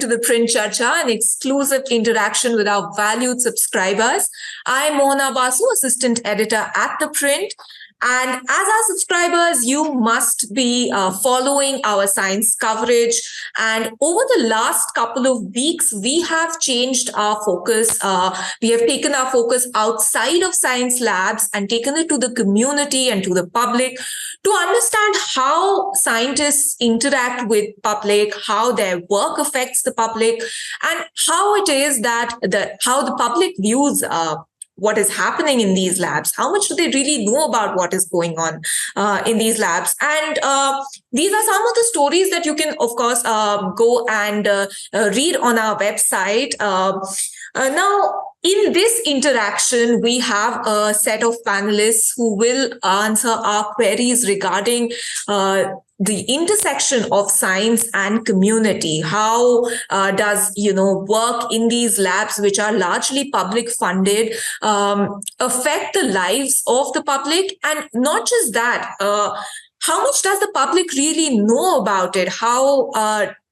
to the Print Charcha, an exclusive interaction with our valued subscribers. I'm Mona Basu, Assistant Editor at ThePrint. And as our subscribers, you must be following our science coverage. And over the last couple of weeks, we have changed our focus. We have taken our focus outside of science labs and taken it to the community and to the public to understand how scientists interact with public, how their work affects the public, and how it is that how the public views what is happening in these labs. How much do they really know about what is going on in these labs? And these are some of the stories that you can, of course, go and read on our website. Now, in this interaction, we have a set of panelists who will answer our queries regarding the intersection of science and community. How does work in these labs, which are largely public funded, affect the lives of the public? And not just that, how much does the public really know about it? How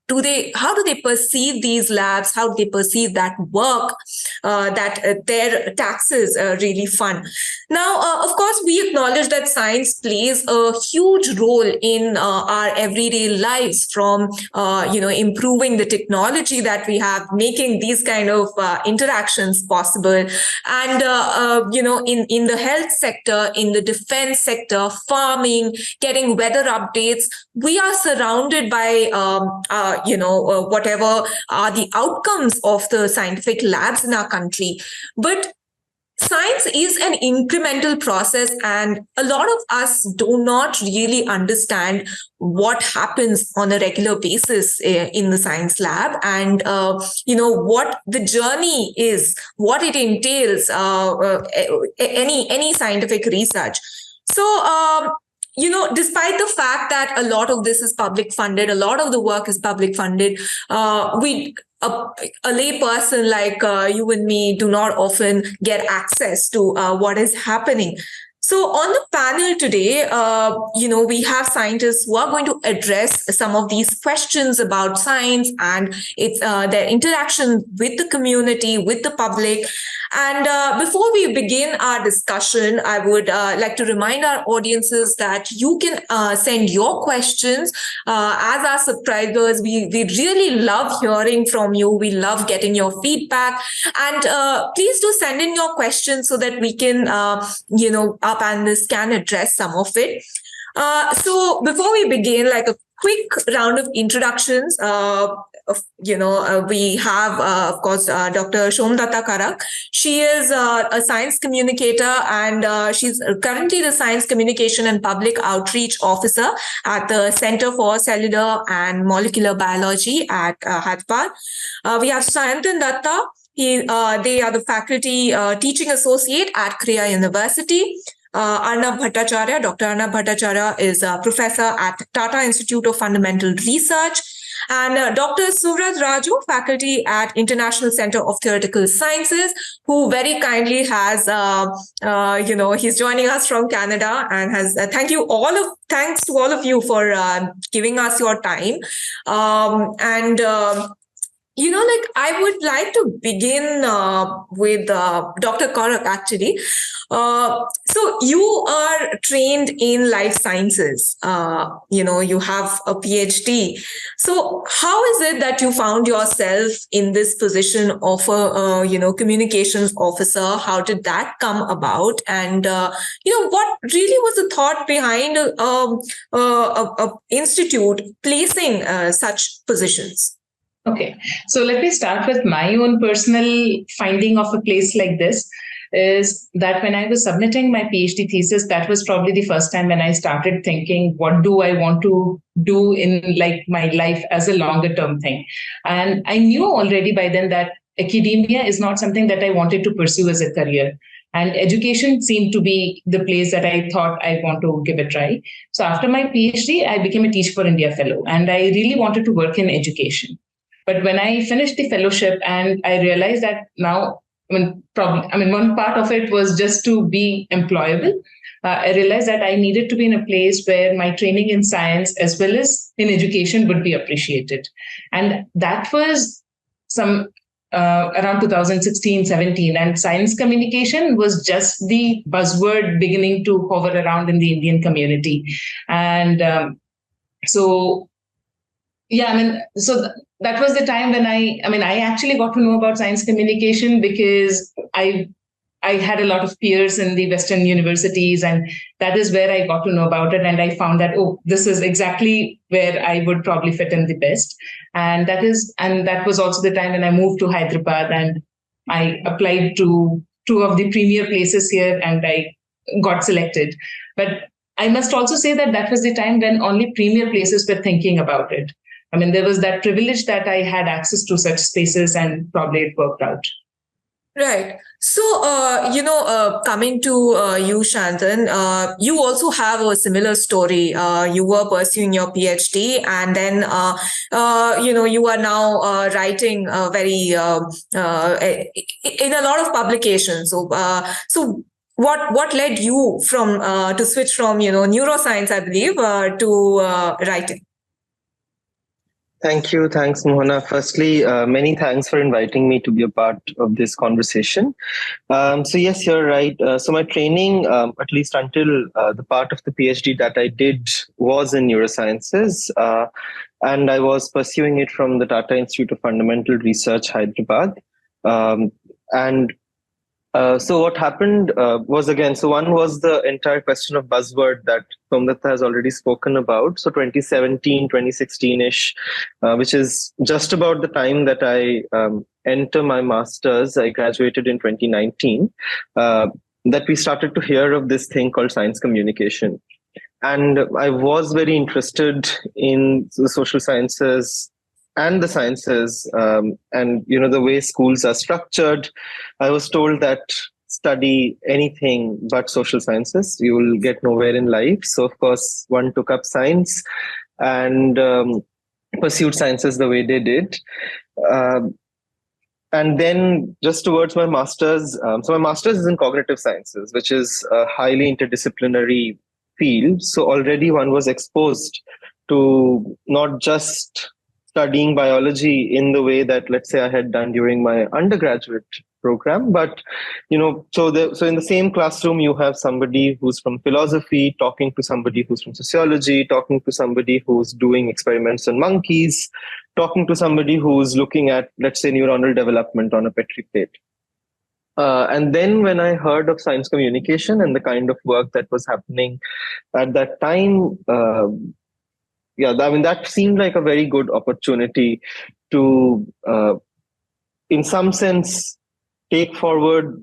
do they perceive these labs? How do they perceive that work that their taxes really fund? Now, of course, we acknowledge that science plays a huge role in our everyday lives, from improving the technology that we have, making these kind of interactions possible, and in the health sector, in the defense sector, farming, getting weather updates. We are surrounded by whatever are the outcomes of the scientific labs in our country. But science is an incremental process, and a lot of us do not really understand what happens on a regular basis in the science lab, and what the journey is, what it entails, any scientific research. So despite the fact that a lot of this is public funded, a lot of the work is public funded, a lay person like you and me do not often get access to what is happening. So on the panel today, we have scientists who are going to address some of these questions about science and its their interaction with the community, with the public. And before we begin our discussion, I would like to remind our audiences that you can send your questions as our subscribers. We really love hearing from you. We love getting your feedback. And please do send in your questions so that we can, our panelists can address some of it. So before we begin, like a quick round of introductions. We have, of course, Dr. Somdatta Karak. She is a science communicator, and she's currently the Science Communication and Public Outreach Officer at the Center for Cellular and Molecular Biology at Hyderabad. We have Sayantan Datta. They are the faculty teaching associate at Kriya University. Arnab Bhattacharya. Dr. Arnab Bhattacharya is a professor at Tata Institute of Fundamental Research. And Dr. Suvraj Raju, faculty at International Center of Theoretical Sciences, who very kindly has, he's joining us from Canada, and has thanks to all of you for giving us your time. I would like to begin with Dr. Karak, actually. So you are trained in life sciences. You have a PhD. So how is it that you found yourself in this position of a communications officer? How did that come about? And, what really was the thought behind a institute placing such positions? Okay, so let me start with my own personal finding of a place like this. Is that when I was submitting my PhD thesis, that was probably the first time when I started thinking, what do I want to do in my life as a longer term thing? And I knew already by then that academia is not something that I wanted to pursue as a career. And education seemed to be the place that I thought I want to give a try. So after my PhD, I became a Teach for India fellow, and I really wanted to work in education. But when I finished the fellowship and I realized that now, one part of it was just to be employable. I realized that I needed to be in a place where my training in science as well as in education would be appreciated. And that was some around 2016-17, and science communication was just the buzzword beginning to hover around in the Indian community. And so yeah, that was the time when I actually got to know about science communication because I had a lot of peers in the Western universities, and that is where I got to know about it. And I found that, oh, this is exactly where I would probably fit in the best. And that was also the time when I moved to Hyderabad, and I applied to two of the premier places here, and I got selected. But I must also say that that was the time when only premier places were thinking about it. There was that privilege that I had access to such spaces, and probably it worked out. Right. So, coming to you, Shantan, you also have a similar story. You were pursuing your PhD, and then, you are now writing very in a lot of publications. So what led you to switch from neuroscience, I believe, to writing? Thank you. Thanks, Mohana. Firstly, many thanks for inviting me to be a part of this conversation. So yes, you're right. So my training, at least until the part of the PhD that I did, was in neurosciences. And I was pursuing it from the Tata Institute of Fundamental Research, Hyderabad. So what happened was, again, so one was the entire question of buzzword that Somnath has already spoken about. So 2017, 2016-ish, which is just about the time that I enter my master's. I graduated in 2019, that we started to hear of this thing called science communication. And I was very interested in the social sciences and the sciences, and the way schools are structured. I was told that study anything but social sciences, you will get nowhere in life. So of course, one took up science and pursued sciences the way they did. And then just towards my master's, so my master's is in cognitive sciences, which is a highly interdisciplinary field. So already one was exposed to not just studying biology in the way that, let's say, I had done during my undergraduate program, but so in the same classroom you have somebody who's from philosophy talking to somebody who's from sociology, talking to somebody who's doing experiments on monkeys, talking to somebody who's looking at, let's say, neuronal development on a Petri plate. And then when I heard of science communication and the kind of work that was happening at that time, that seemed like a very good opportunity to, in some sense, take forward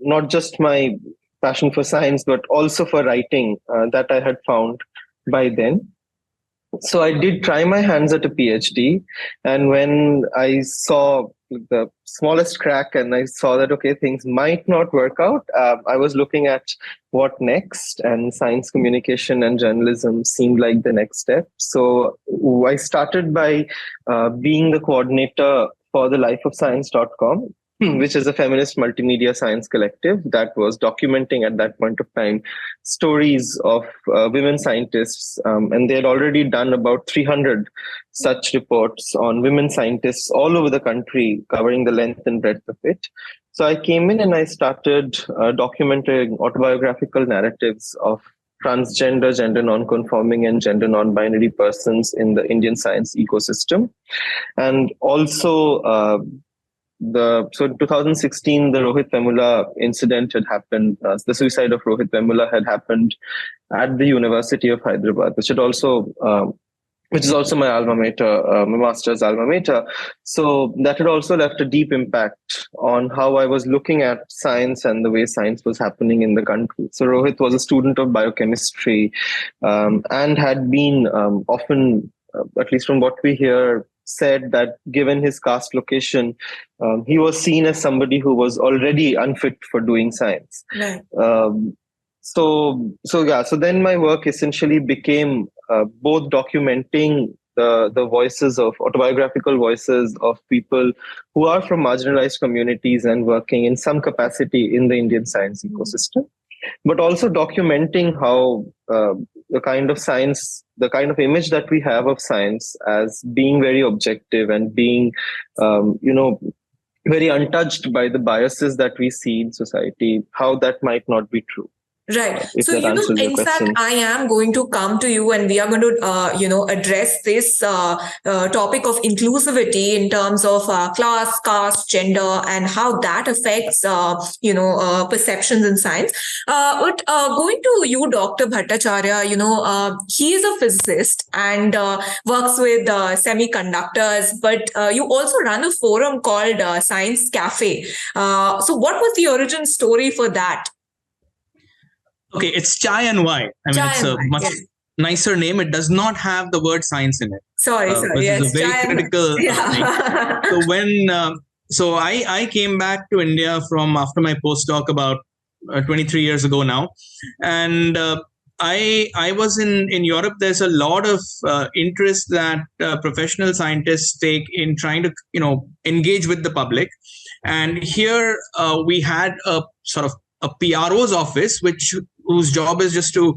not just my passion for science, but also for writing that I had found by then. So I did try my hands at a PhD. And when I saw the smallest crack and I saw that, okay, things might not work out, I was looking at what next, and science communication and journalism seemed like the next step. So I started by being the coordinator for the lifeofscience.com, which is a feminist multimedia science collective that was documenting at that point of time stories of women scientists. And they had already done about 300 such reports on women scientists all over the country, covering the length and breadth of it. So I came in and I started documenting autobiographical narratives of transgender, gender non-conforming, and gender non-binary persons in the Indian science ecosystem. And also, so in 2016, the Rohit Vemula incident had happened. The suicide of Rohit Vemula had happened at the University of Hyderabad, which is also my alma mater, my master's alma mater. So that had also left a deep impact on how I was looking at science and the way science was happening in the country. So Rohit was a student of biochemistry, and had been often, at least from what we hear, said that given his caste location, he was seen as somebody who was already unfit for doing science. Right. So then my work essentially became both documenting the voices of autobiographical voices of people who are from marginalized communities and working in some capacity in the Indian science ecosystem. but also documenting how the kind of science, the kind of image that we have of science as being very objective and being, very untouched by the biases that we see in society, how that might not be true. Right. If So, that answers your in fact, question. I am going to come to you and we are going to, address this topic of inclusivity in terms of class, caste, gender, and how that affects, perceptions in science. But going to you, Dr. Bhattacharya, he is a physicist and works with semiconductors, but you also run a forum called Science Cafe. So what was the origin story for that? Okay, it's Chai and Y. I mean, it's a much nicer name. It does not have the word science in it. Sorry. Which is a very critical thing. So I came back to India from after my postdoc about 23 years ago now, and I was in Europe. There's a lot of interest that professional scientists take in trying to engage with the public, and here we had a sort of a PRO's office, whose job is just to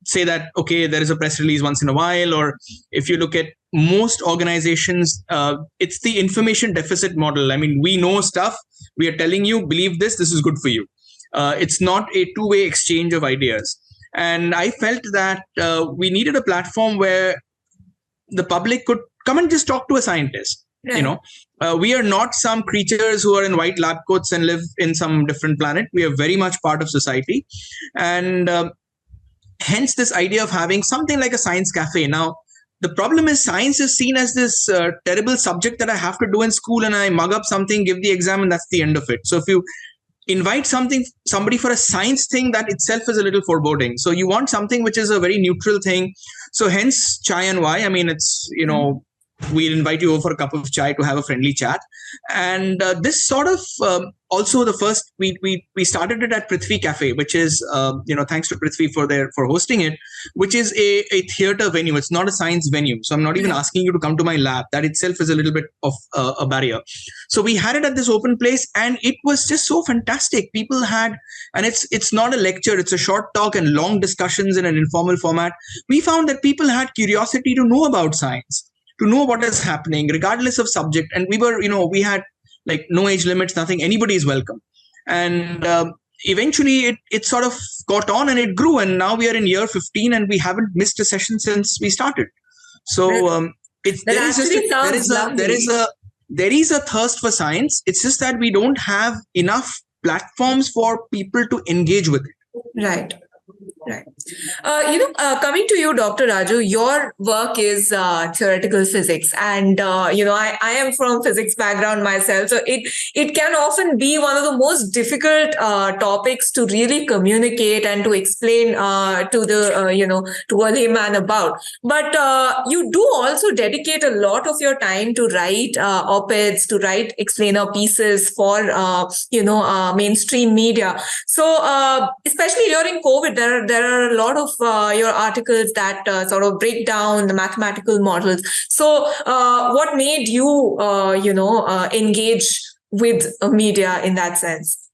say that, okay, there is a press release once in a while, or if you look at most organizations, it's the information deficit model. I mean, we know stuff, we are telling you, believe this is good for you. It's not a two-way exchange of ideas. And I felt that we needed a platform where the public could come and just talk to a scientist. Right. We are not some creatures who are in white lab coats and live in some different planet. We are very much part of society. And hence this idea of having something like a science cafe. Now, the problem is science is seen as this terrible subject that I have to do in school, and I mug up something, give the exam, and that's the end of it. So if you invite somebody for a science thing, that itself is a little foreboding. So you want something which is a very neutral thing. So hence Chai and Y. I mean, it's, we'll invite you over for a cup of chai to have a friendly chat. And this sort of also the first, we started it at Prithvi Cafe, which is, thanks to Prithvi for hosting it, which is a theater venue. It's not a science venue. So I'm not even asking you to come to my lab. That itself is a little bit of a barrier. So we had it at this open place, and it was just so fantastic. People had, and it's not a lecture, it's a short talk and long discussions in an informal format. We found that people had curiosity to know about science, to know what is happening, regardless of subject. And we had like no age limits, nothing, anybody is welcome. And eventually it sort of got on and it grew. And now we are in year 15 and we haven't missed a session since we started. So there is a thirst for science. It's just that we don't have enough platforms for people to engage with it. Right. Coming to you, Dr. Raju, your work is theoretical physics, and I am from physics background myself, so it can often be one of the most difficult topics to really communicate and to explain to a layman about. But you do also dedicate a lot of your time to write op-eds, to write explainer pieces for mainstream media. So especially during COVID, there are a lot of your articles that sort of break down the mathematical models. So what made you, engage with media in that sense?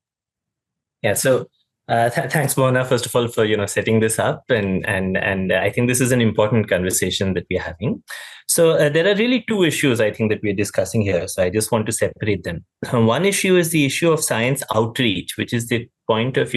Yeah, so thanks, Mona, first of all, for setting this up, and I think this is an important conversation that we're having. So there are really two issues I think that we're discussing here. So I just want to separate them. One issue is the issue of science outreach, which is the point of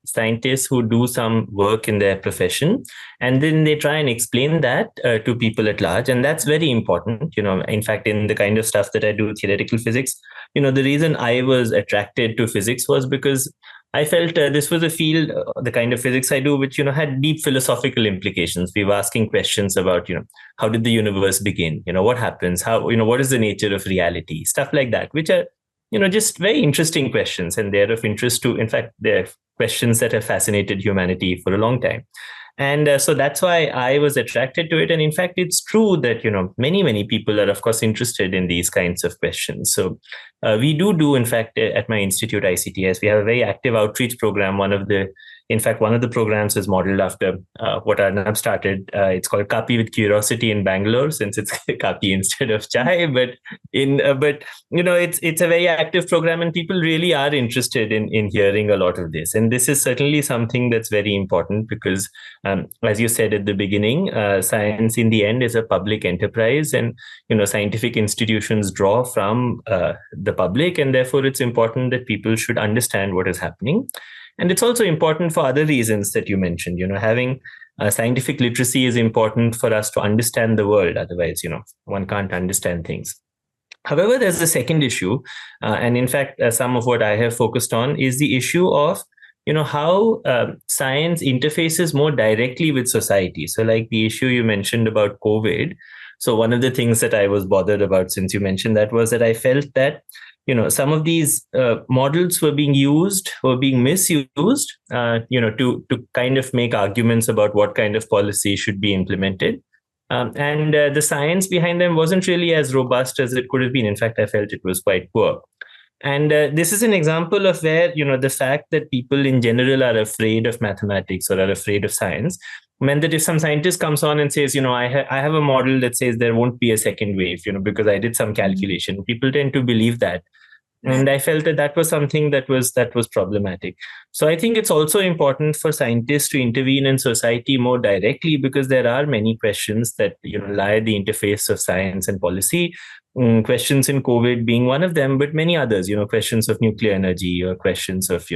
scientists who do some work in their profession, and then they try and explain that to people at large, and that's very important. In fact, in the kind of stuff that I do, theoretical physics, the reason I was attracted to physics was because I felt this was a field, the kind of physics I do, which had deep philosophical implications. We were asking questions about how did the universe begin? What happens? How what is the nature of reality? Stuff like that, which are just very interesting questions, and they're of interest to, in fact, they're questions that have fascinated humanity for a long time. And so that's why I was attracted to it. And in fact, it's true that, many people are, of course, interested in these kinds of questions. So we do, in fact, at my institute, ICTS, we have a very active outreach program. One of the In fact, one of the programs is modeled after what Arnab started. It's called Kapi with Curiosity in Bangalore, since it's Kapi instead of chai. But it's a very active program, and people really are interested in hearing a lot of this. And this is certainly something that's very important because, as you said at the beginning, science in the end is a public enterprise, and scientific institutions draw from the public, and therefore it's important that people should understand what is happening. And it's also important for other reasons that you mentioned. Having scientific literacy is important for us to understand the world. Otherwise, one can't understand things. However, there's a second issue, and in fact, some of what I have focused on is the issue of how science interfaces more directly with society. So like the issue you mentioned about COVID. So one of the things that I was bothered about, since you mentioned that, was that I felt that some of these models were being misused, to kind of make arguments about what kind of policy should be implemented. And the science behind them wasn't really as robust as it could have been. In fact, I felt it was quite poor. And this is an example of where, the fact that people in general are afraid of mathematics or are afraid of science meant that if some scientist comes on and says, I have a model that says there won't be a second wave, because I did some calculation, people tend to believe that. And I felt that was something that was problematic. So I think it's also important for scientists to intervene in society more directly, because there are many questions that lie at the interface of science and policy. Questions in COVID being one of them, but many others. Questions of nuclear energy, or questions of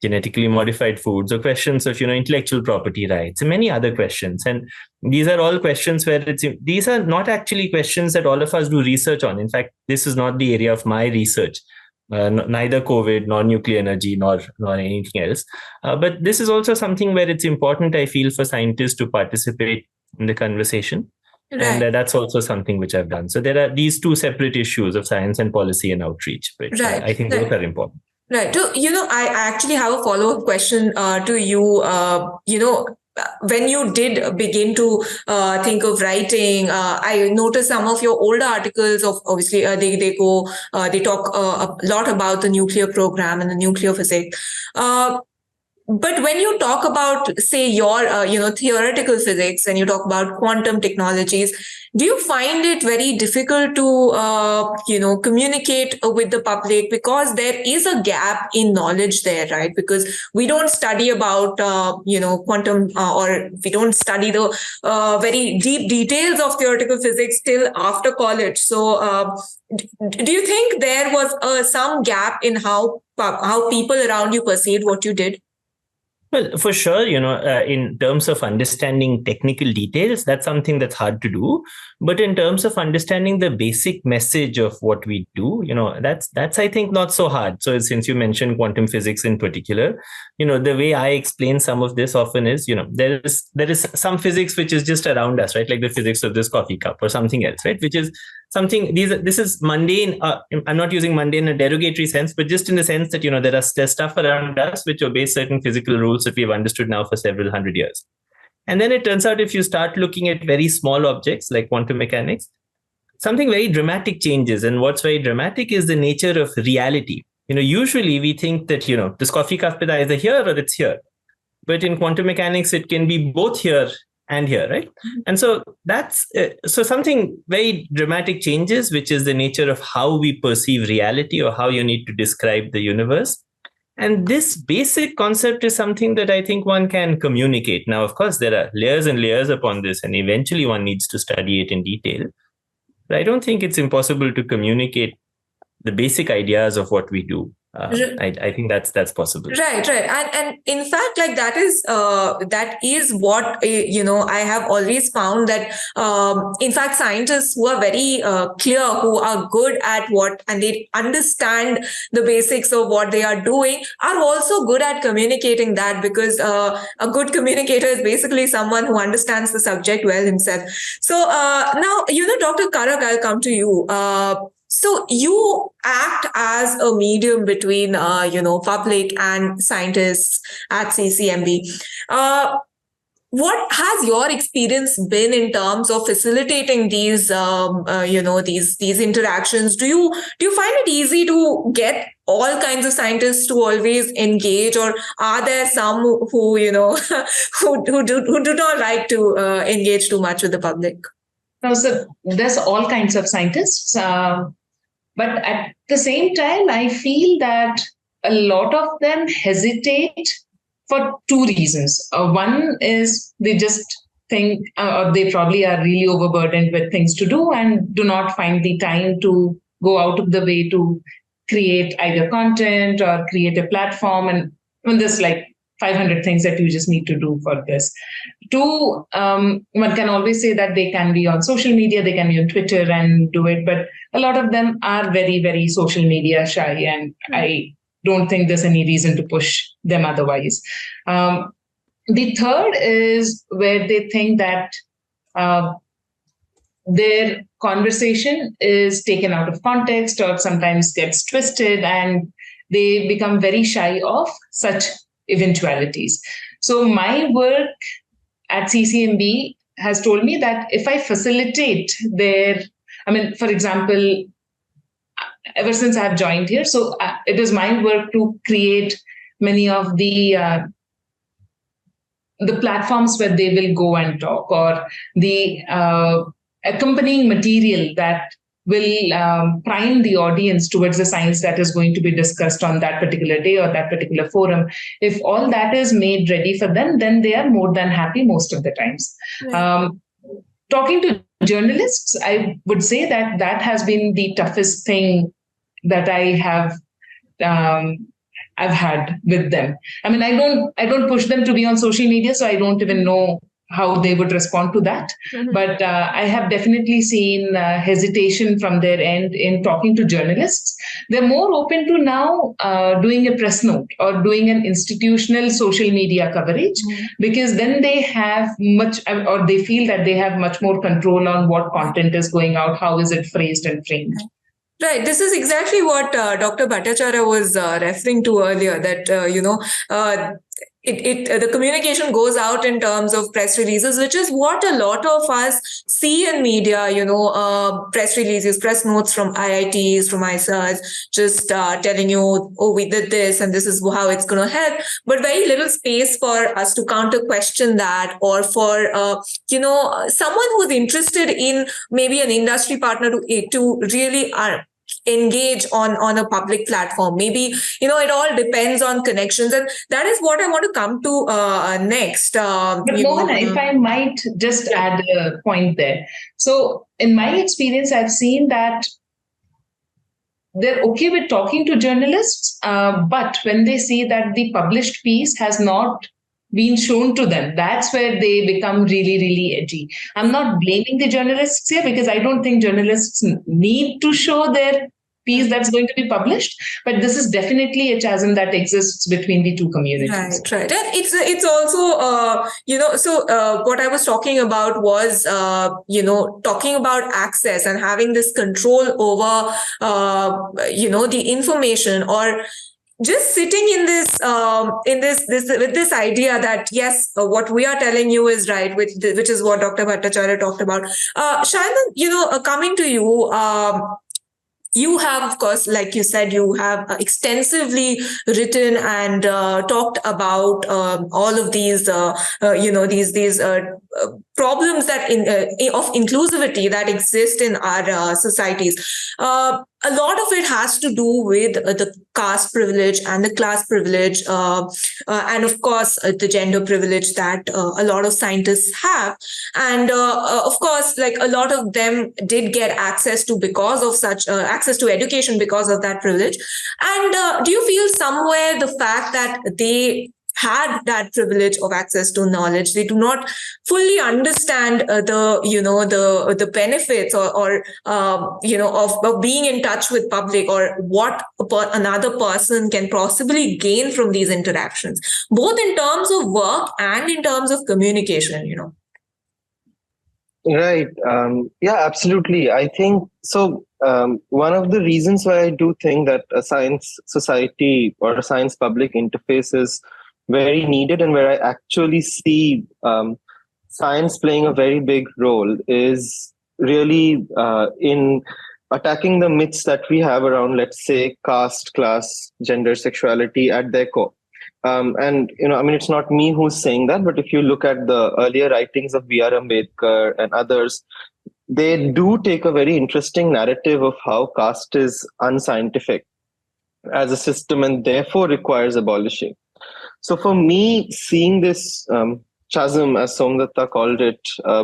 genetically modified foods, or questions of intellectual property rights, and many other questions. And these are all questions where these are not actually questions that all of us do research on. In fact, this is not the area of my research, neither COVID nor nuclear energy nor anything else. But this is also something where it's important, I feel, for scientists to participate in the conversation. Right. And that's also something which I've done. So there are these two separate issues of science and policy and outreach, but I think both are important. Right. So, I actually have a follow-up question to you. When you did begin to think of writing, I noticed some of your older articles of, obviously, they talk a lot about the nuclear program and the nuclear physics. But when you talk about, say, your, theoretical physics, and you talk about quantum technologies, do you find it very difficult to, communicate with the public, because there is a gap in knowledge there, right? Because we don't study about, quantum, or we don't study the very deep details of theoretical physics till after college. So do you think there was some gap in how people around you perceived what you did? Well, for sure, in terms of understanding technical details, that's something that's hard to do. But in terms of understanding the basic message of what we do, that's I think not so hard. So since you mentioned quantum physics in particular, the way I explain some of this often is, there is some physics which is just around us, right? Like the physics of this coffee cup or something else, right? Which is something, this is mundane. I'm not using mundane in a derogatory sense, but just in the sense that, there's stuff around us which obey certain physical rules that we've understood now for several hundred years. And then it turns out, if you start looking at very small objects like quantum mechanics, something very dramatic changes. And what's very dramatic is the nature of reality. Usually we think that, this coffee cup is either here or it's here. But in quantum mechanics, it can be both here and here, right? And so that's so something very dramatic changes, which is the nature of how we perceive reality, or how you need to describe the universe. And this basic concept is something that I think one can communicate. Now, of course, there are layers and layers upon this, and eventually one needs to study it in detail. But I don't think it's impossible to communicate the basic ideas of what we do. I think that's possible. Right. And in fact, like that is what, I have always found that, in fact, scientists who are very clear, who are good at what, and they understand the basics of what they are doing, are also good at communicating that, because a good communicator is basically someone who understands the subject well himself. So now, Dr. Karak, I'll come to you. So you act as a medium between, public and scientists at CCMB. what has your experience been in terms of facilitating these these interactions? Do you find it easy to get all kinds of scientists to always engage, or are there some who who do not like to engage too much with the public? No, so there's all kinds of scientists, but at the same time, I feel that a lot of them hesitate for two reasons. One is they just think, or they probably are really overburdened with things to do and do not find the time to go out of the way to create either content or create a platform. And when there's like 500 things that you just need to do for this. Two, one can always say that they can be on social media, they can be on Twitter and do it, but a lot of them are very, very social media shy, and I don't think there's any reason to push them otherwise. The third is where they think that their conversation is taken out of context or sometimes gets twisted, and they become very shy of such eventualities. So my work at CCMB has told me that if I facilitate for example, ever since I've joined here, so it is my work to create many of the platforms where they will go and talk, or the accompanying material that will prime the audience towards the science that is going to be discussed on that particular day or that particular forum. If all that is made ready for them, then they are more than happy most of the times. Right. Talking to journalists, I would say that has been the toughest thing that I have I've had with them. I mean, I don't push them to be on social media, so I don't even know how they would respond to that. Mm-hmm. But I have definitely seen hesitation from their end in talking to journalists. They're more open to now doing a press note or doing an institutional social media coverage, mm-hmm. because then they have or they feel that they have much more control on what content is going out, how is it phrased and framed. Right. This is exactly what Dr. Bhattacharya was referring to earlier, that, the communication goes out in terms of press releases, which is what a lot of us see in media, press releases, press notes from IITs, from ISAs, just telling you, oh, we did this and this is how it's going to help, but very little space for us to counter question that, or for, someone who's interested in maybe an industry partner to really engage on a public platform. Maybe, it all depends on connections. And that is what I want to come to next. But Mohana, if I might just add a point there. So in my experience, I've seen that they're okay with talking to journalists, but when they see that the published piece has not been shown to them, that's where they become really, really edgy. I'm not blaming the journalists here, because I don't think journalists need to show their piece that's going to be published, but this is definitely a chasm that exists between the two communities. Right. And it's also, what I was talking about was, talking about access and having this control over, the information, or just sitting in this with this idea that yes, what we are telling you is right, which is what Dr. Bhattacharya talked about. Shayantan, coming to you. You have, of course, like you said, you have extensively written and talked about all of these, these problems that of inclusivity that exist in our societies. A lot of it has to do with the caste privilege and the class privilege, and of course the gender privilege that a lot of scientists have. And of course, like a lot of them did get access to because of such access to education because of that privilege. And do you feel somewhere the fact that they had that privilege of access to knowledge, they do not fully understand the benefits or of being in touch with public, or what another person can possibly gain from these interactions, both in terms of work and in terms of communication, Right. Yeah, absolutely. I think so. One of the reasons why I do think that a science society or a science public interface is very needed and where I actually see science playing a very big role is really in attacking the myths that we have around, let's say, caste, class, gender, sexuality at their core. And, I mean, it's not me who's saying that, but if you look at the earlier writings of B.R. Ambedkar and others, they do take a very interesting narrative of how caste is unscientific as a system and therefore requires abolishing. So for me, seeing this chasm, as Somdatta called it,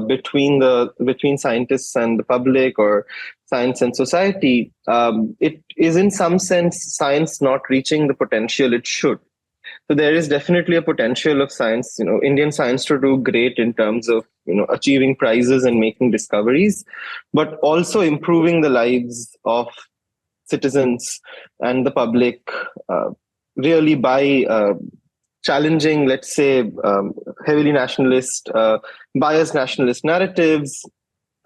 between scientists and the public, or science and society, it is in some sense science not reaching the potential it should. So there is definitely a potential of science, Indian science to do great in terms of, achieving prizes and making discoveries, but also improving the lives of citizens and the public, really by challenging, let's say, heavily nationalist, biased nationalist narratives,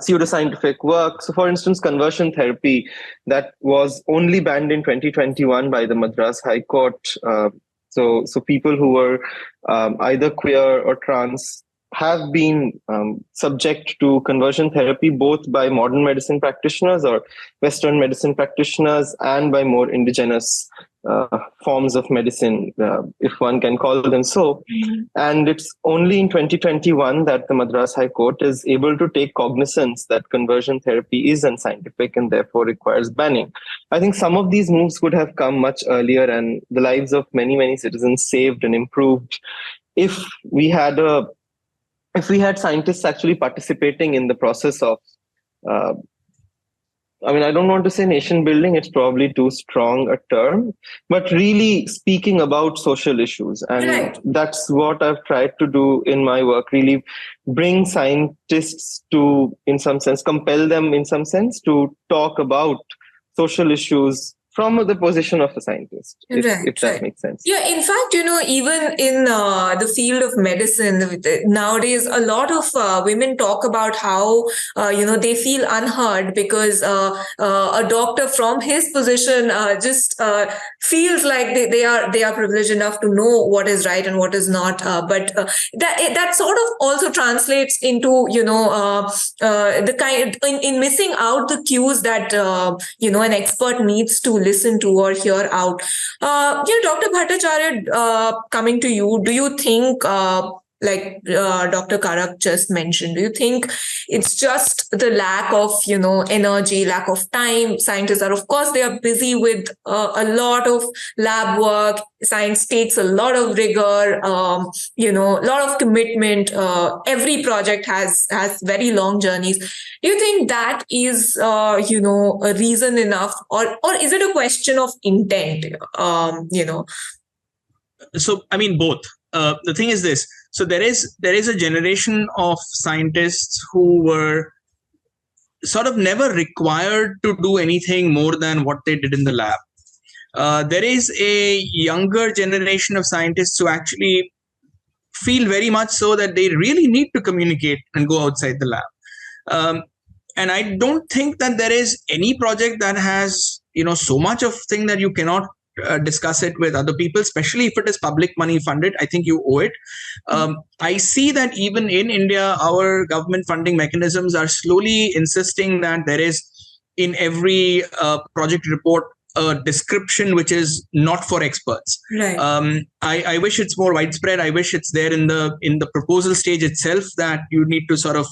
pseudoscientific work. So, for instance, conversion therapy that was only banned in 2021 by the Madras High Court. So people who were either queer or trans have been subject to conversion therapy, both by modern medicine practitioners or Western medicine practitioners, and by more indigenous forms of medicine, if one can call them so. Mm-hmm. And it's only in 2021 that the Madras High Court is able to take cognizance that conversion therapy is unscientific and therefore requires banning. I think some of these moves could have come much earlier and the lives of many, many citizens saved and improved if we had scientists actually participating in the process of I don't want to say nation building, it's probably too strong a term, but really speaking about social issues. And right. That's what I've tried to do in my work, really bring scientists to, in some sense, compel them in some sense to talk about social issues from the position of a scientist, if that makes sense. Yeah, in fact, even in the field of medicine, nowadays, a lot of women talk about how, they feel unheard because a doctor from his position just feels like they are privileged enough to know what is right and what is not. But that sort of also translates into, the kind in missing out the cues that, an expert needs to listen to or hear out. Dr. Bhattacharya, coming to you, do you think, like Dr. Karak just mentioned, do you think it's just the lack of, energy, lack of time? Scientists are, of course, they are busy with a lot of lab work. Science takes a lot of rigor, a lot of commitment. Every project has very long journeys. Do you think that is, a reason enough, or is it a question of intent? So, both. The thing is this. So there is a generation of scientists who were sort of never required to do anything more than what they did in the lab. There is a younger generation of scientists who actually feel very much so that they really need to communicate and go outside the lab. And I don't think that there is any project that has, so much of thing that you cannot discuss it with other people, especially if it is public money funded. I think you owe it. I see that even in India, our government funding mechanisms are slowly insisting that there is in every project report a description which is not for experts. Right. I wish it's more widespread. I wish it's there in the proposal stage itself, that you need to sort of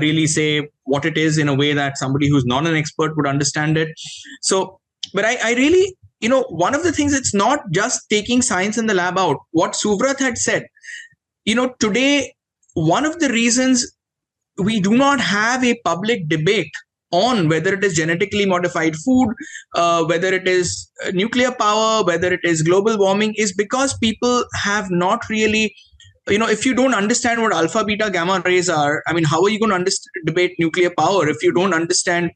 really say what it is in a way that somebody who's not an expert would understand it. So, but I really, one of the things, it's not just taking science in the lab out. What Suvrat had said, today, one of the reasons we do not have a public debate on whether it is genetically modified food, whether it is nuclear power, whether it is global warming, is because people have not really, if you don't understand what alpha, beta, gamma rays are, how are you going to debate nuclear power if you don't understand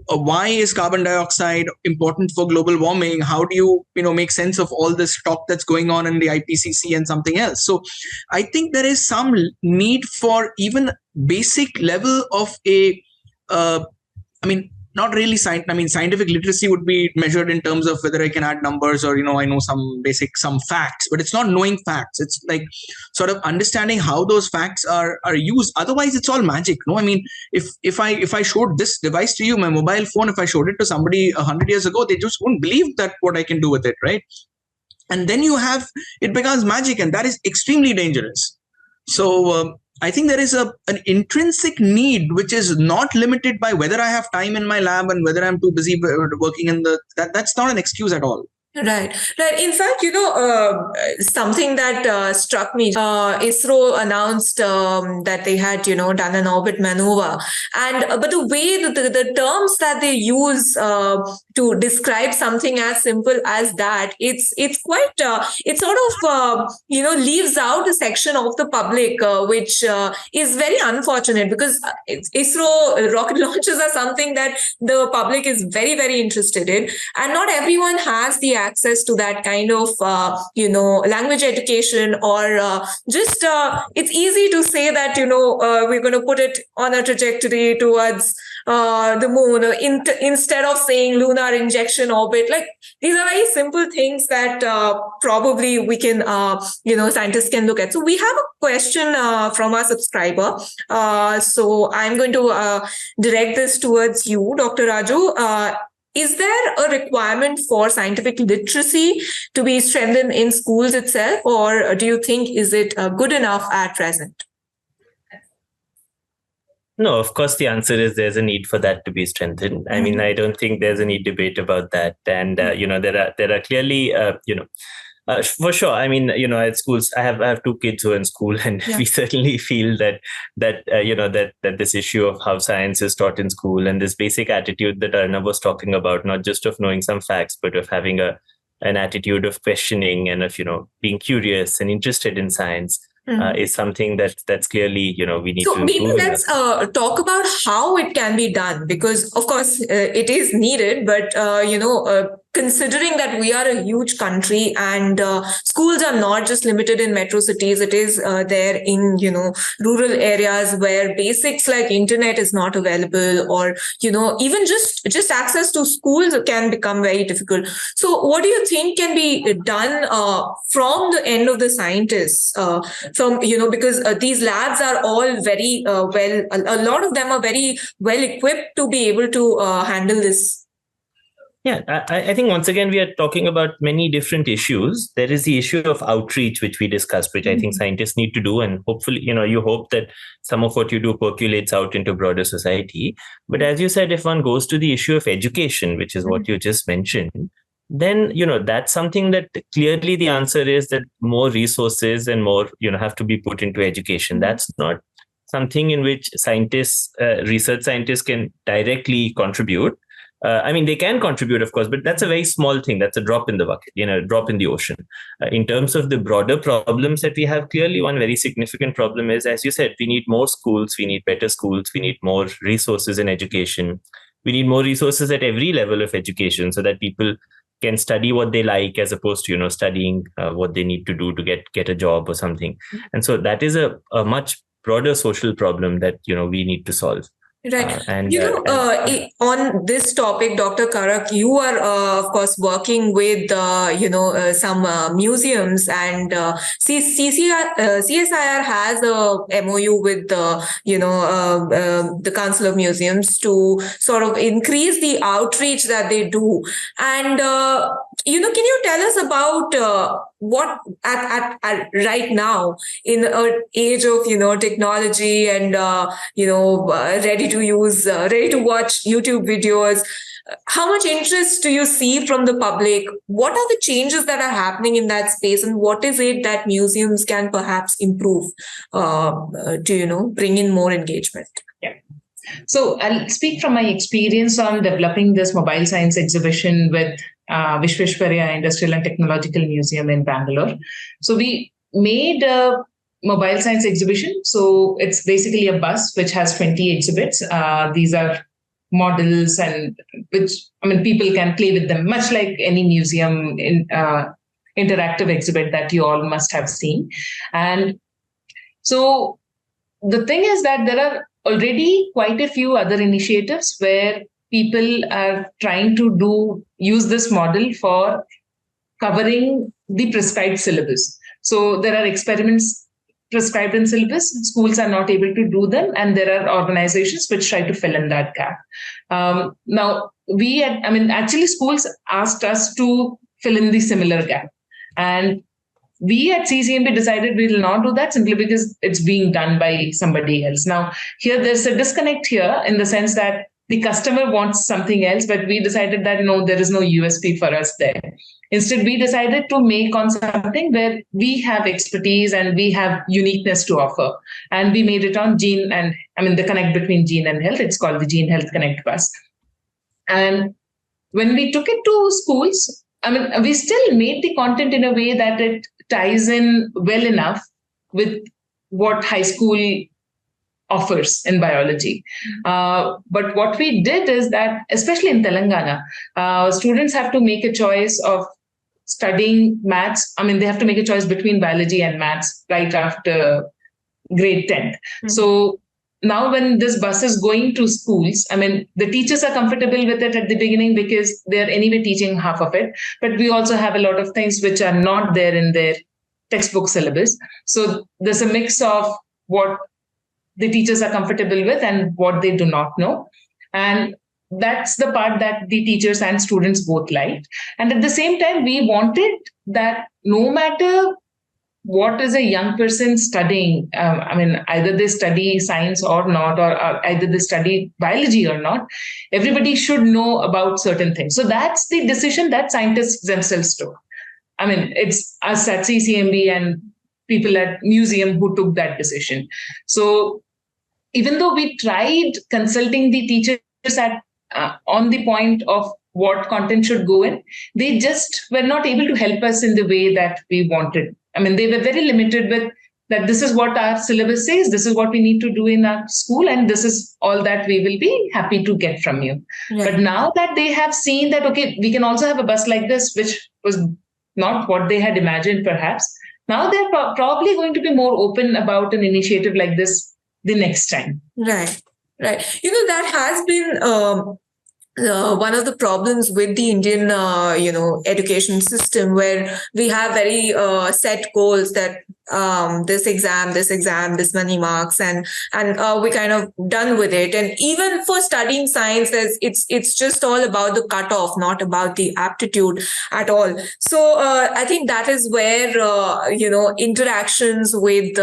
why is carbon dioxide important for global warming? How do you, make sense of all this talk that's going on in the IPCC and something else? So I think there is some need for even basic level of not really scientific literacy would be measured in terms of whether I can add numbers or, I know some facts, but it's not knowing facts. It's like sort of understanding how those facts are used. Otherwise, it's all magic. No, I mean, if I showed this device to you, my mobile phone, if I showed it to somebody 100 years ago, they just wouldn't believe that what I can do with it, right? And then it becomes magic, and that is extremely dangerous. So I think there is an intrinsic need which is not limited by whether I have time in my lab and whether I'm too busy working in that's not an excuse at all. Right. In fact, something that struck me, ISRO announced that they had, done an orbit maneuver, but the way the terms that they use to describe something as simple as that, it's quite, it sort of, leaves out a section of the public, which is very unfortunate, because ISRO rocket launches are something that the public is very, very interested in, and not everyone has the access to that kind of, language education, or just it's easy to say that, we're going to put it on a trajectory towards the moon, instead of saying lunar injection orbit. Like, these are very simple things that probably we can, scientists can look at. So we have a question from our subscriber. So I'm going to direct this towards you, Dr. Raju. Is there a requirement for scientific literacy to be strengthened in schools itself, or do you think is it good enough at present? No, of course, the answer is there's a need for that to be strengthened. I mean, I don't think there's any debate about that. And, there are clearly, for sure. I mean, at schools, I have two kids who are in school, and we certainly feel that this issue of how science is taught in school, and this basic attitude that Arnav was talking about, not just of knowing some facts, but of having an attitude of questioning and of, being curious and interested in science, is something that's clearly, we need to improve. So maybe let's talk about how it can be done, because of course it is needed, but considering that we are a huge country, and schools are not just limited in metro cities, it is there in, rural areas where basics like internet is not available, or, even just access to schools can become very difficult. So what do you think can be done from the end of the scientists, because these labs are all very a lot of them are very well equipped to be able to handle this? Yeah, I think once again, we are talking about many different issues. There is the issue of outreach, which we discussed, which I think scientists need to do. And hopefully, you hope that some of what you do percolates out into broader society. But as you said, if one goes to the issue of education, which is what you just mentioned, then, that's something that clearly the answer is that more resources and more, have to be put into education. That's not something in which scientists, research scientists can directly contribute. I mean, they can contribute, of course, but that's a very small thing. That's a drop in the bucket, a drop in the ocean. In terms of the broader problems that we have, clearly one very significant problem is, as you said, we need more schools, we need better schools, we need more resources in education. We need more resources at every level of education so that people can study what they like, as opposed to, studying what they need to do to get a job or something. And so that is a much broader social problem that, we need to solve. Right. On this topic, Dr. Karak, you are, of course, working with, some museums, and CSIR has a MOU with, the Council of Museums to sort of increase the outreach that they do. And, can you tell us about what at right now, in an age of, technology and, ready to watch YouTube videos, how much interest do you see from the public? What are the changes that are happening in that space, and what is it that museums can perhaps improve to, bring in more engagement? Yeah. So I'll speak from my experience on developing this mobile science exhibition with Vishveshwaraya Industrial and Technological Museum in Bangalore. So we made a mobile science exhibition. So it's basically a bus which has 20 exhibits. These are models, and which, people can play with them, much like any museum interactive exhibit that you all must have seen. And so the thing is that there are already quite a few other initiatives where people are trying to use this model for covering the prescribed syllabus. So there are experiments prescribed in syllabus, schools are not able to do them, and there are organizations which try to fill in that gap. Now, actually schools asked us to fill in the similar gap. And we at CCMB decided we will not do that simply because it's being done by somebody else. Now, here there's a disconnect here in the sense that the customer wants something else, but we decided that no, there is no USP for us there. Instead, we decided to make on something where we have expertise and we have uniqueness to offer. And we made it on the connect between gene and health. It's called the Gene Health Connect Bus. And when we took it to schools, we still made the content in a way that it ties in well enough with what high school offers in biology. But what we did is that, especially in Telangana, students have to make a choice of studying maths. They have to make a choice between biology and maths right after grade 10th. Mm-hmm. So now when this bus is going to schools, the teachers are comfortable with it at the beginning because they're anyway teaching half of it. But we also have a lot of things which are not there in their textbook syllabus. So there's a mix of what the teachers are comfortable with and what they do not know. And that's the part that the teachers and students both liked. And at the same time, we wanted that no matter what is a young person studying, either they study science or not, or either they study biology or not, everybody should know about certain things. So that's the decision that scientists themselves took. It's us at CCMB and people at museum who took that decision. So even though we tried consulting the teachers on the point of what content should go in, they just were not able to help us in the way that we wanted. They were very limited with that this is what our syllabus says, this is what we need to do in our school, and this is all that we will be happy to get from you. Right. But now that they have seen that, okay, we can also have a bus like this, which was not what they had imagined perhaps, now they're probably going to be more open about an initiative like this the next time. Right. That has been one of the problems with the Indian, education system, where we have very set goals that this exam, this many marks, and we kind of done with it. And even for studying science, it's just all about the cutoff, not about the aptitude at all. So I think that is where interactions with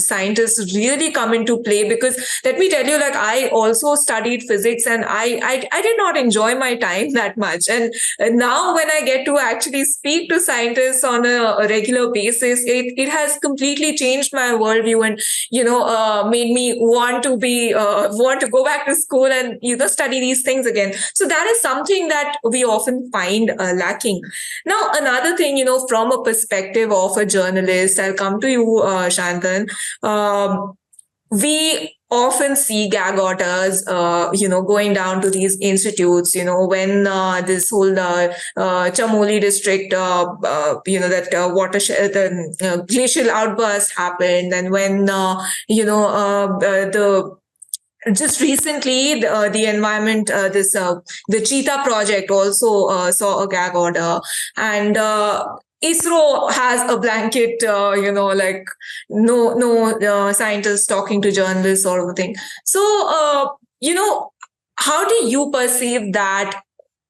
scientists really come into play. Because let me tell you, I also studied physics, and I did not enjoy my time that much. And now when I get to actually speak to scientists on a regular basis, it has completely changed my worldview and made me want to go back to school and study these things again. So that is something that we often find lacking. Now, another thing, from a perspective of a journalist, I'll come to you, Shantan. We often see gag orders, going down to these institutes, when this whole Chamoli district, that watershed, the glacial outburst happened, and when, just recently, the environment, the cheetah project also saw a gag order, and ISRO has a blanket, no scientists talking to journalists sort of thing. So, how do you perceive that?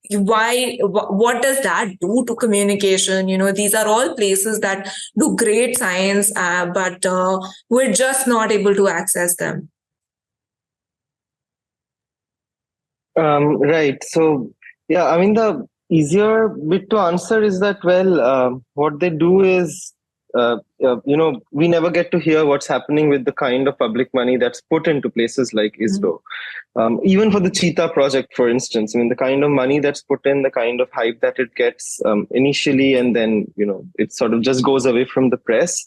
What does that do to communication? These are all places that do great science, but we're just not able to access them. Right. So, yeah, the easier bit to answer is that, what they do is, we never get to hear what's happening with the kind of public money that's put into places like ISRO. Even for the Cheetah project, for instance, the kind of money that's put in, the kind of hype that it gets initially, and then, it sort of just goes away from the press.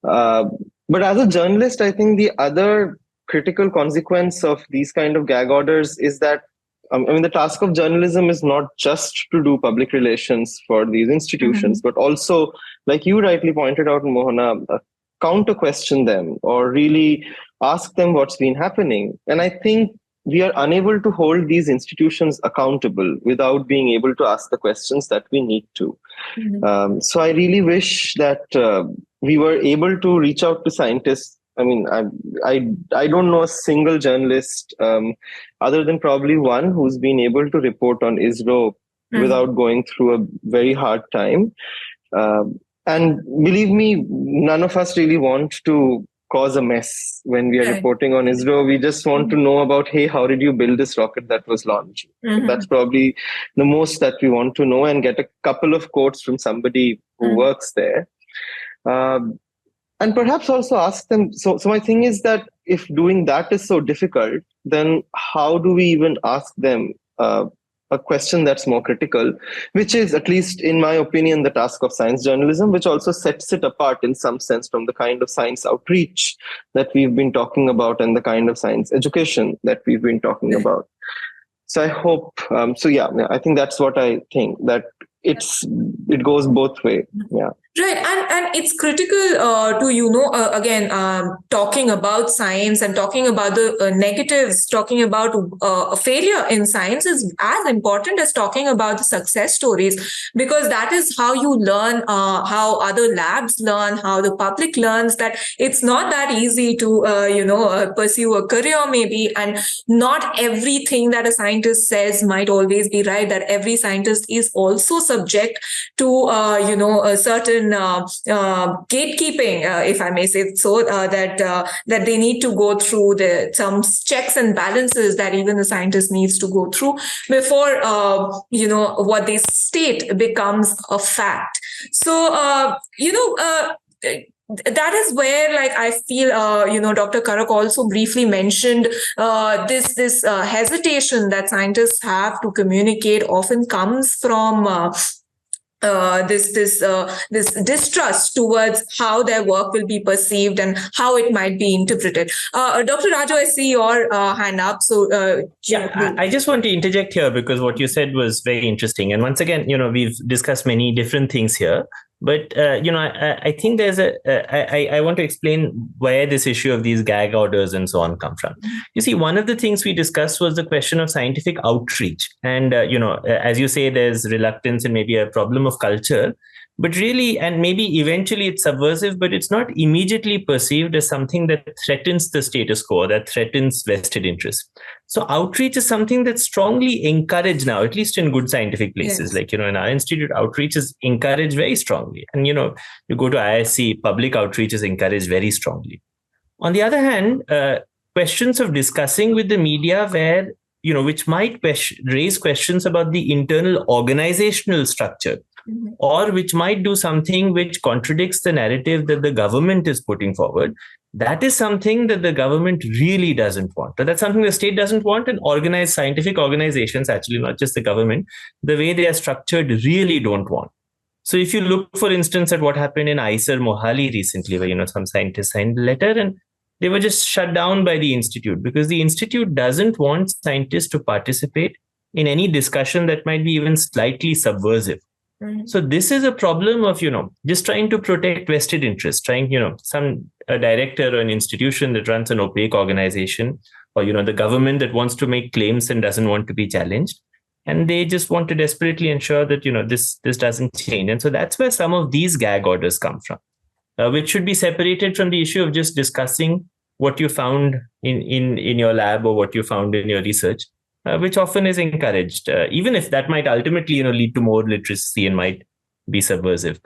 But as a journalist, I think the other critical consequence of these kind of gag orders is that the task of journalism is not just to do public relations for these institutions, but also, like you rightly pointed out, Mohana, counter question them or really ask them what's been happening. And I think we are unable to hold these institutions accountable without being able to ask the questions that we need to. So I really wish that we were able to reach out to scientists. I mean, I don't know a single journalist other than probably one who's been able to report on ISRO without going through a very hard time. And believe me, none of us really want to cause a mess when we are reporting on ISRO. We just want to know about, hey, how did you build this rocket that was launched? That's probably the most that we want to know, and get a couple of quotes from somebody who works there. And perhaps also ask them. So my thing is that if doing that is so difficult, then how do we even ask them a question that's more critical, which is, at least in my opinion, the task of science journalism, which also sets it apart in some sense from the kind of science outreach that we've been talking about and the kind of science education that we've been talking about. So I hope, I think that's what I think, that it goes both ways. Yeah. Right. And it's critical to, again, talking about science and talking about the negatives, talking about a failure in science is as important as talking about the success stories, because that is how you learn, how other labs learn, how the public learns that it's not that easy to, pursue a career maybe. And not everything that a scientist says might always be right, that every scientist is also subject to, a certain gatekeeping, if I may say so, that they need to go through some checks and balances that even the scientist needs to go through before what they state becomes a fact. So that is where, like, I feel, Dr. Karak also briefly mentioned this hesitation that scientists have to communicate often comes from this distrust towards how their work will be perceived and how it might be interpreted. Dr. Raju, I see your hand up. So I just want to interject here, because what you said was very interesting. And once again, we've discussed many different things here. But, I think there's I want to explain where this issue of these gag orders and so on come from. You see, one of the things we discussed was the question of scientific outreach. And, as you say, there's reluctance and maybe a problem of culture. But really, and maybe eventually it's subversive, but it's not immediately perceived as something that threatens the status quo, that threatens vested interests. So outreach is something that's strongly encouraged now, at least in good scientific places. Yes. Like, in our institute, outreach is encouraged very strongly. And, you go to ISC, public outreach is encouraged very strongly. On the other hand, questions of discussing with the media where, which might raise questions about the internal organizational structure, or which might do something which contradicts the narrative that the government is putting forward, that is something that the government really doesn't want. That's something the state doesn't want, and organized scientific organizations, actually not just the government, the way they are structured, really don't want. So if you look, for instance, at what happened in IISER Mohali recently, where some scientists signed a letter and they were just shut down by the institute, because the institute doesn't want scientists to participate in any discussion that might be even slightly subversive. So this is a problem of, just trying to protect vested interests, trying, a director or an institution that runs an opaque organization, or, the government that wants to make claims and doesn't want to be challenged. And they just want to desperately ensure that, this doesn't change. And so that's where some of these gag orders come from, which should be separated from the issue of just discussing what you found in your lab or what you found in your research. Which often is encouraged, even if that might ultimately, lead to more literacy and might be subversive.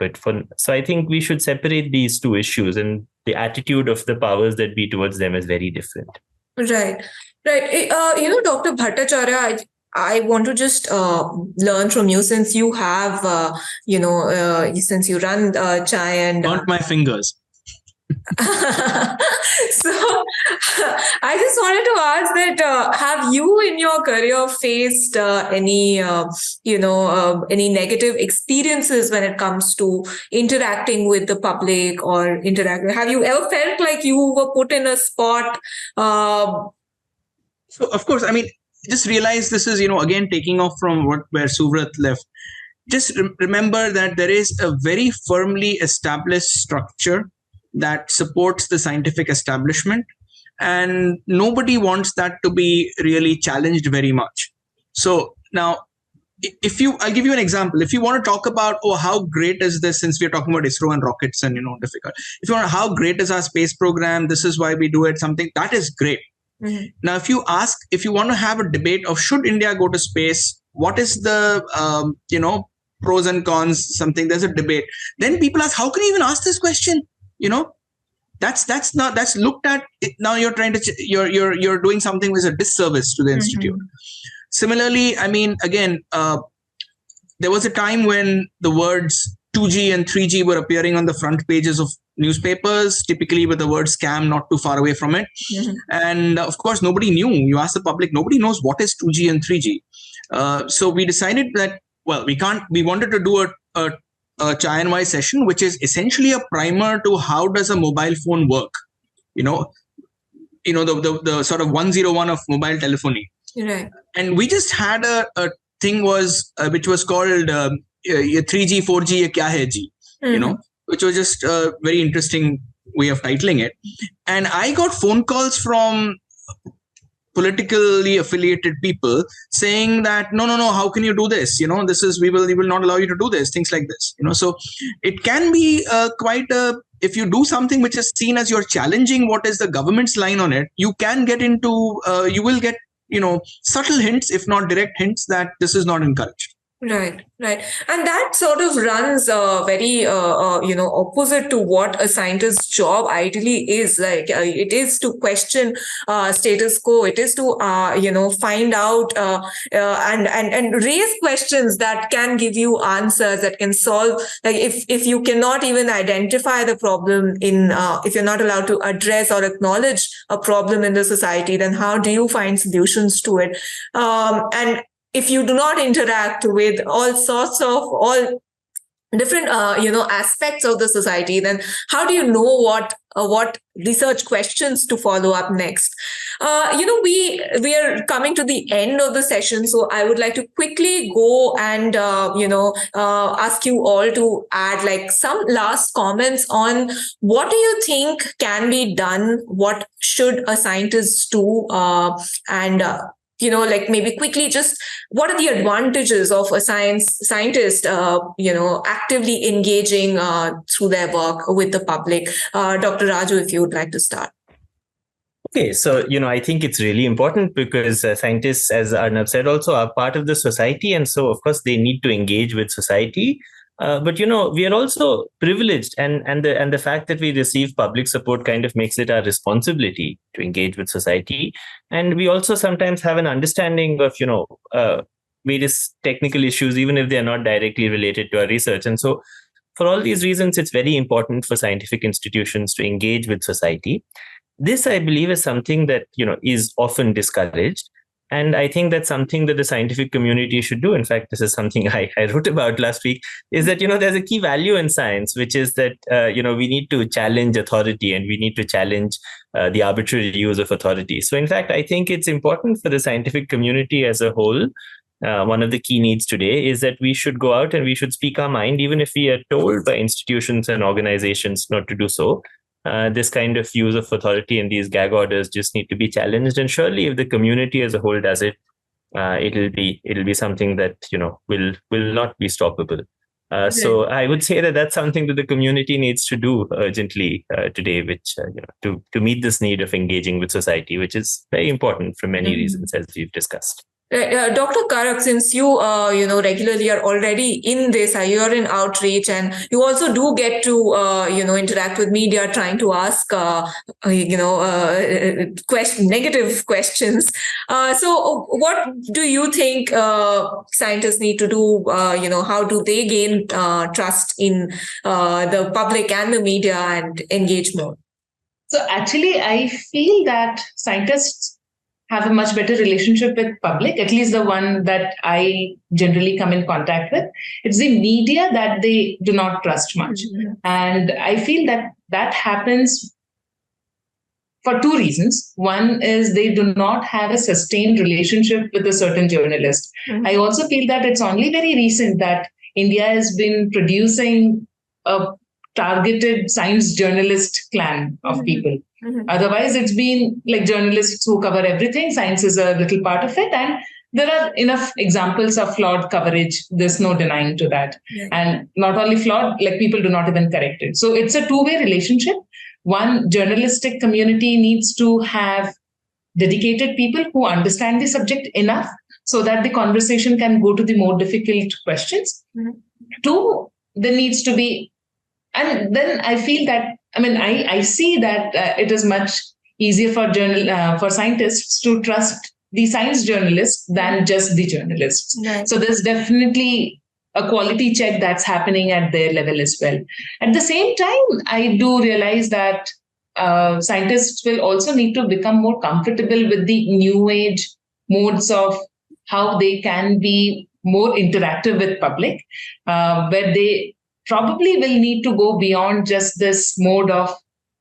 So I think we should separate these two issues, and the attitude of the powers that be towards them is very different. Right. Dr. Bhattacharya, I want to just learn from you, since you have, since you run Chai and... Burnt my fingers. So I just wanted to ask that, have you in your career faced any negative experiences when it comes to interacting with the public, or have you ever felt like you were put in a spot? So, of course, just realize this is, again, taking off from where Suvrat left. Just remember that there is a very firmly established structure that supports the scientific establishment. and nobody wants that to be really challenged very much. So now, I'll give you an example. If you want to talk about, how great is this, since we're talking about ISRO and rockets and, difficult. If you want to, how great is our space program? This is why we do it. Something that is great. Mm-hmm. Now, if you want to have a debate of should India go to space, what is the, pros and cons, something, there's a debate. Then people ask, how can you even ask this question? That's looked at. Now you're trying to, you're doing something which is a disservice to the institute. Similarly, I mean, again, there was a time when the words 2G and 3G were appearing on the front pages of newspapers, typically with the word scam not too far away from it. Mm-hmm. And of course, nobody knew. You ask the public, nobody knows what is 2G and 3G. So we decided that, we wanted to do a Chai and Wai session, which is essentially a primer to how does a mobile phone work? The sort of 101 of mobile telephony. Right. And we just had a thing which was called 3G, 4G, kya hai ji, which was just a very interesting way of titling it. And I got phone calls from politically affiliated people saying that, no, how can you do this? We will not allow you to do this, things like this. So it can be if you do something which is seen as you're challenging what is the government's line on it, you can get into, you will get, subtle hints, if not direct hints, that this is not encouraged. Right. And that sort of runs very, opposite to what a scientist's job ideally is. Like it is to question status quo. It is to, find out and raise questions that can give you answers that can solve. Like if you cannot even identify the problem if you're not allowed to address or acknowledge a problem in the society, then how do you find solutions to it? And if you do not interact with all different, aspects of the society, then how do you know what research questions to follow up next? We are coming to the end of the session, so I would like to quickly go and ask you all to add like some last comments on what do you think can be done, what should a scientist do, maybe quickly, just what are the advantages of a scientist, actively engaging through their work with the public? Dr. Raju, if you would like to start. Okay, so, I think it's really important because scientists, as Arnab said, also are part of the society. And so, of course, they need to engage with society. But, we are also privileged, and the fact that we receive public support kind of makes it our responsibility to engage with society. And we also sometimes have an understanding of, various technical issues, even if they are not directly related to our research. And so for all these reasons, it's very important for scientific institutions to engage with society. This, I believe, is something that, is often discouraged. And I think that's something that the scientific community should do. In fact, this is something I wrote about last week, is that, there's a key value in science, which is that, we need to challenge authority and we need to challenge the arbitrary use of authority. So in fact, I think it's important for the scientific community as a whole. One of the key needs today is that we should go out and we should speak our mind, even if we are told by institutions and organizations not to do so. This kind of use of authority and these gag orders just need to be challenged. And surely if the community as a whole does it, it'll be something that, will not be stoppable. So I would say that that's something that the community needs to do urgently today, which, to meet this need of engaging with society, which is very important for many reasons, as we've discussed. Dr. Karak, since you regularly are already in this, you're in outreach, and you also do get to interact with media, trying to ask negative questions. So, what do you think scientists need to do? How do they gain trust in the public and the media and engage more? So, actually, I feel that scientists have a much better relationship with public, at least the one that I generally come in contact with. It's the media that they do not trust much. Mm-hmm. And I feel that happens for two reasons. One is they do not have a sustained relationship with a certain journalist. Mm-hmm. I also feel that it's only very recent that India has been producing a targeted science journalist clan of people. Otherwise, it's been like journalists who cover everything. Science is a little part of it. And there are enough examples of flawed coverage. There's no denying to that. And not only flawed, like people do not even correct it. So it's a two-way relationship. One, journalistic community needs to have dedicated people who understand the subject enough so that the conversation can go to the more difficult questions. Two, there needs to be, and then I feel that, I see that it is much easier for scientists to trust the science journalists than just the journalists. So there's definitely a quality check that's happening at their level as well. At the same time, I do realize that scientists will also need to become more comfortable with the new age modes of how they can be more interactive with public, where they probably will need to go beyond just this mode of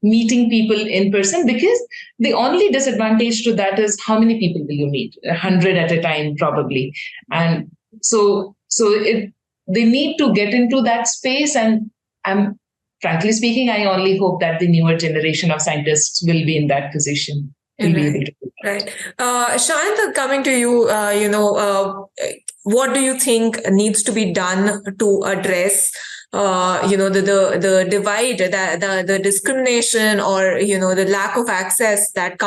meeting people in person, because the only disadvantage to that is how many people will you meet? 100 at a time, probably. And so they need to get into that space. And frankly speaking, I only hope that the newer generation of scientists will be in that position. Right. Shant, coming to you, what do you think needs to be done to address the divide, the discrimination, or the lack of access that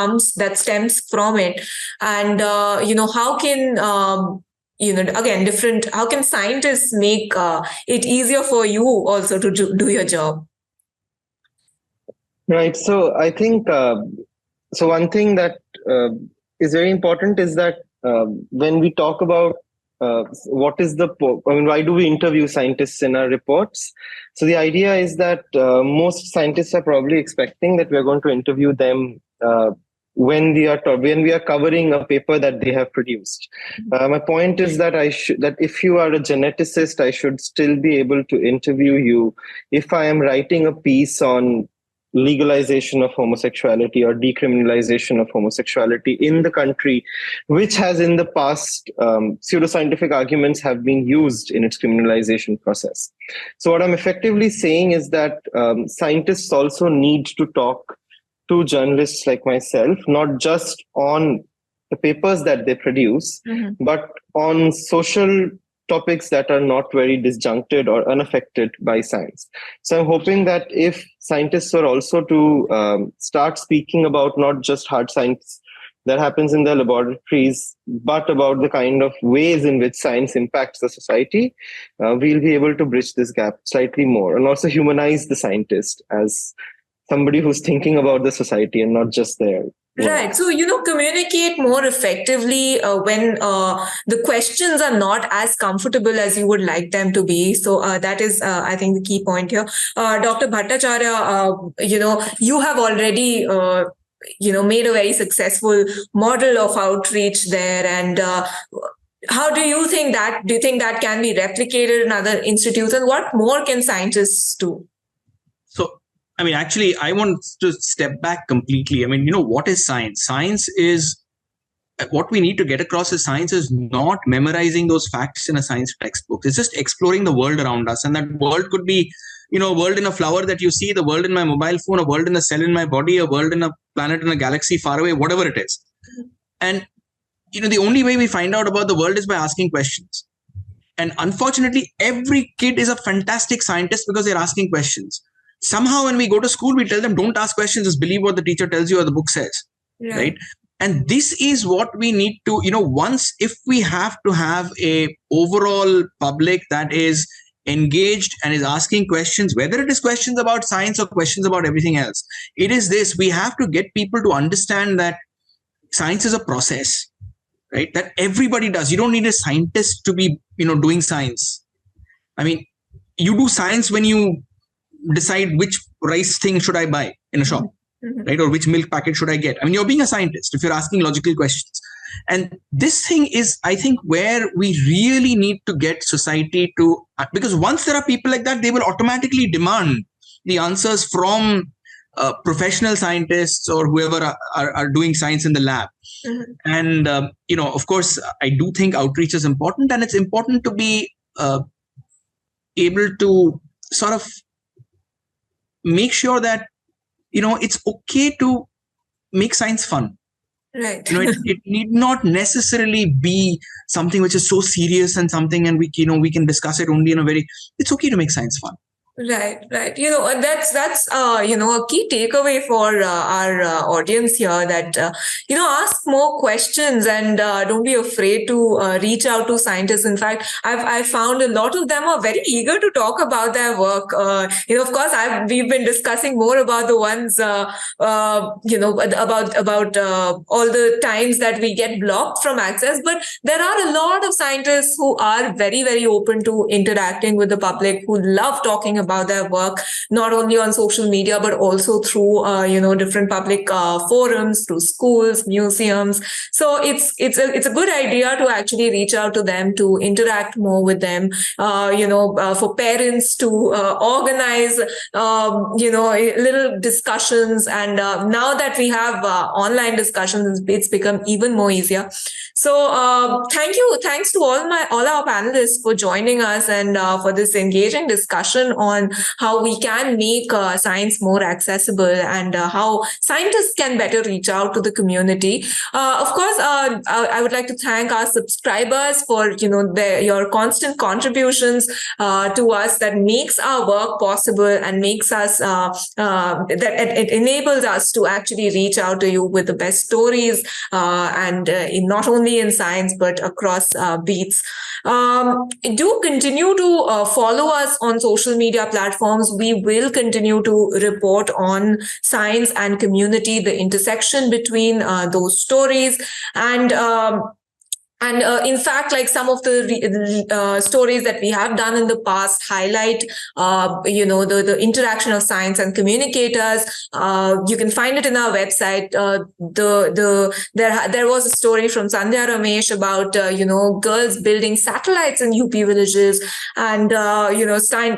stems from it, and how can how can scientists make it easier for you also to do your job? Right. So I think so one thing that is very important is that when we talk about what is why do we interview scientists in our reports? So the idea is that most scientists are probably expecting that we're going to interview them when we are covering a paper that they have produced. My point is that that if you are a geneticist, I should still be able to interview you if I am writing a piece on legalization of homosexuality or decriminalization of homosexuality in the country, which has in the past pseudoscientific arguments have been used in its criminalization process. So what I'm effectively saying is that scientists also need to talk to journalists like myself, not just on the papers that they produce, but on social topics that are not very disjuncted or unaffected by science. So I'm hoping that if scientists are also to start speaking about not just hard science that happens in their laboratories, but about the kind of ways in which science impacts the society, we'll be able to bridge this gap slightly more and also humanize the scientist as somebody who's thinking about the society and not just their. Right. So, communicate more effectively when the questions are not as comfortable as you would like them to be. So that is, I think, the key point here. Dr. Bhattacharya, you have already, made a very successful model of outreach there. And how do you think that can be replicated in other institutes? And what more can scientists do? So, actually, I want to step back completely. What is science? Science is, what we need to get across is science is not memorizing those facts in a science textbook. It's just exploring the world around us. And that world could be, a world in a flower that you see, the world in my mobile phone, a world in a cell in my body, a world in a planet in a galaxy far away, whatever it is. And, the only way we find out about the world is by asking questions. And unfortunately, every kid is a fantastic scientist because they're asking questions. Somehow when we go to school, we tell them, don't ask questions, just believe what the teacher tells you or the book says, right? And this is what we need to, if we have to have a overall public that is engaged and is asking questions, whether it is questions about science or questions about everything else, it is this, we have to get people to understand that science is a process, right? That everybody does. You don't need a scientist to be, doing science. You do science when you decide which rice thing should I buy in a shop, right? Or which milk packet should I get? You're being a scientist if you're asking logical questions. And this thing is, I think, where we really need to get society to, because once there are people like that, they will automatically demand the answers from professional scientists or whoever are doing science in the lab. And, of course, I do think outreach is important, and it's important to be able to sort of make sure that, it's okay to make science fun. Right. It need not necessarily be something which is so serious and something, and we can discuss it only in a very, it's okay to make science fun. Right. That's a key takeaway for our audience here, that ask more questions and don't be afraid to reach out to scientists. In fact, I found a lot of them are very eager to talk about their work. Of course, we've been discussing more about the ones about all the times that we get blocked from access, but there are a lot of scientists who are very, very open to interacting with the public, who love talking about their work, not only on social media, but also through, different public forums, through schools, museums. So it's a good idea to actually reach out to them, to interact more with them, for parents to organize, little discussions. And now that we have online discussions, it's become even more easier. So thanks to all our panelists for joining us and for this engaging discussion on how we can make science more accessible and how scientists can better reach out to the community. Of course, I would like to thank our subscribers for your constant contributions to us, that makes our work possible and makes us that it enables us to actually reach out to you with the best stories, and not only in science but across beats. Do continue to follow us on social media platforms. We will continue to report on science and community, the intersection between those stories. And in fact, like some of the stories that we have done in the past highlight, the interaction of science and communicators. You can find it in our website. There was a story from Sandhya Ramesh about girls building satellites in UP villages, and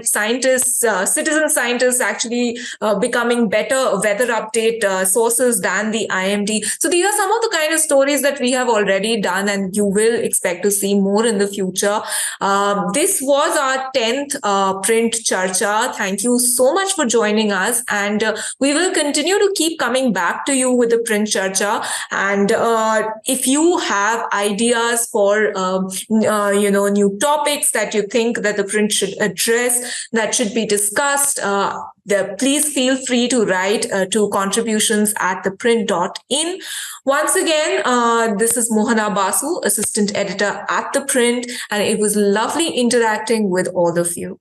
scientists, citizen scientists, actually becoming better weather update sources than the IMD. So these are some of the kind of stories that we have already done, and you will expect to see more in the future. This was our 10th Print Charcha. Thank you so much for joining us, and we will continue to keep coming back to you with the Print Charcha. And if you have ideas for new topics that you think that the Print should address, that should be discussed, please feel free to write to contributions@theprint.in. Once again, this is Mohana Basu, Assistant Editor at The Print, and it was lovely interacting with all of you.